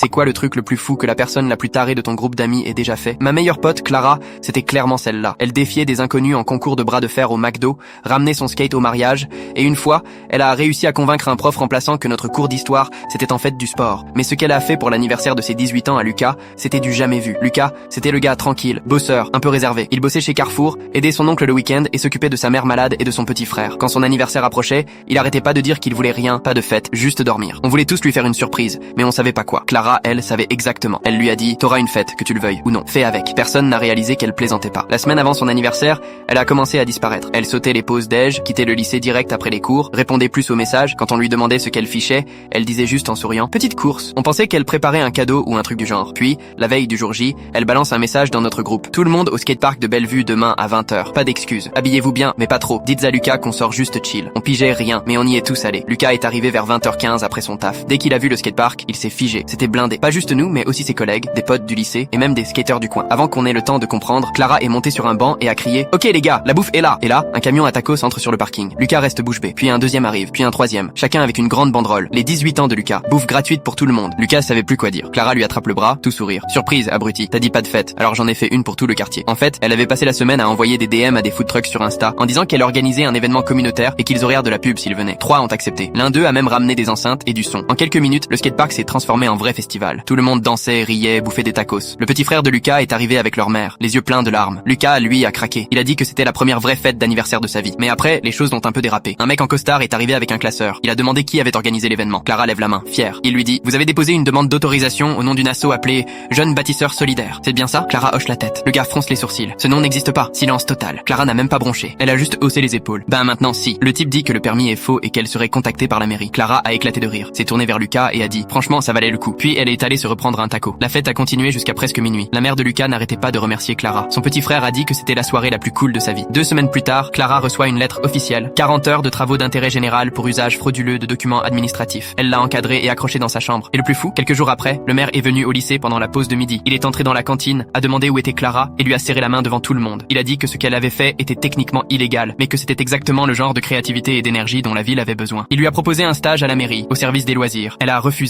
C'est quoi le truc le plus fou que la personne la plus tarée de ton groupe d'amis ait déjà fait? Ma meilleure pote, Clara, c'était clairement celle-là. Elle défiait des inconnus en concours de bras de fer au McDo, ramenait son skate au mariage, et une fois, elle a réussi à convaincre un prof remplaçant que notre cours d'histoire, c'était en fait du sport. Mais ce qu'elle a fait pour l'anniversaire de ses 18 ans à Lucas, c'était du jamais vu. Lucas, c'était le gars tranquille, bosseur, un peu réservé. Il bossait chez Carrefour, aidait son oncle le week-end et s'occupait de sa mère malade et de son petit frère. Quand son anniversaire approchait, il arrêtait pas de dire qu'il voulait rien, pas de fête, juste dormir. On voulait tous lui faire une surprise, mais on savait pas quoi. Clara, elle, savait exactement. Elle lui a dit, t'auras une fête, que tu le veuilles ou non. Fais avec. Personne n'a réalisé qu'elle plaisantait pas. La semaine avant son anniversaire, elle a commencé à disparaître. Elle sautait les pauses déj, quittait le lycée direct après les cours, répondait plus aux messages. Quand on lui demandait ce qu'elle fichait, elle disait juste en souriant, petite course. On pensait qu'elle préparait un cadeau ou un truc du genre. Puis, la veille du jour J, elle balance un message dans notre groupe. Tout le monde au skatepark de Bellevue demain à 20h. Pas d'excuses. Habillez-vous bien, mais pas trop. Dites à Lucas qu'on sort juste chill. On pigeait rien, mais on y est tous allés. Lucas est arrivé vers 20h15 après son taf. Dès qu'il a vu le skatepark, il s'est figé. C'était blindé. Pas juste nous, mais aussi ses collègues, des potes du lycée et même des skateurs du coin. Avant qu'on ait le temps de comprendre, Clara est montée sur un banc et a crié « Ok les gars, la bouffe est là !» Et là, un camion à tacos entre sur le parking. Lucas reste bouche bée. Puis un deuxième arrive, puis un troisième. Chacun avec une grande banderole. Les 18 ans de Lucas. Bouffe gratuite pour tout le monde. Lucas savait plus quoi dire. Clara lui attrape le bras, tout sourire. Surprise, abruti. T'as dit pas de fête. Alors j'en ai fait une pour tout le quartier. En fait, elle avait passé la semaine à envoyer des DM à des food trucks sur Insta en disant qu'elle organisait un événement communautaire et qu'ils auraient de la pub s'ils venaient. 3 ont accepté. L'un d'eux a même ramené des enceintes et du son. En quelques minutes, le skatepark s'est transformé en vrai festival. Tout le monde dansait, riait, bouffait des tacos. Le petit frère de Lucas est arrivé avec leur mère, les yeux pleins de larmes. Lucas, lui, a craqué. Il a dit que c'était la première vraie fête d'anniversaire de sa vie. Mais après, les choses ont un peu dérapé. Un mec en costard est arrivé avec un classeur. Il a demandé qui avait organisé l'événement. Clara lève la main, fière. Il lui dit, vous avez déposé une demande d'autorisation au nom d'une asso appelée Jeunes Bâtisseurs Solidaires. C'est bien ça? Clara hoche la tête. Le gars fronce les sourcils. Ce nom n'existe pas. Silence total. Clara n'a même pas bronché. Elle a juste haussé les épaules. Ben maintenant si. Le type dit que le permis est faux et qu'elle serait contactée par la mairie. Clara a éclaté de rire. S'est tournée vers Lucas et a dit, franchement, ça valait le coup. Puis elle est allée se reprendre un taco. La fête a continué jusqu'à presque minuit. La mère de Lucas n'arrêtait pas de remercier Clara. Son petit frère a dit que c'était la soirée la plus cool de sa vie. 2 semaines plus tard, Clara reçoit une lettre officielle. 40 heures de travaux d'intérêt général pour usage frauduleux de documents administratifs. Elle l'a encadré et accroché dans sa chambre. Et le plus fou, quelques jours après, le maire est venu au lycée pendant la pause de midi. Il est entré dans la cantine, a demandé où était Clara et lui a serré la main devant tout le monde. Il a dit que ce qu'elle avait fait était techniquement illégal, mais que c'était exactement le genre de créativité et d'énergie dont la ville avait besoin. Il lui a proposé un stage à la mairie, au service des loisirs. Elle a refusé.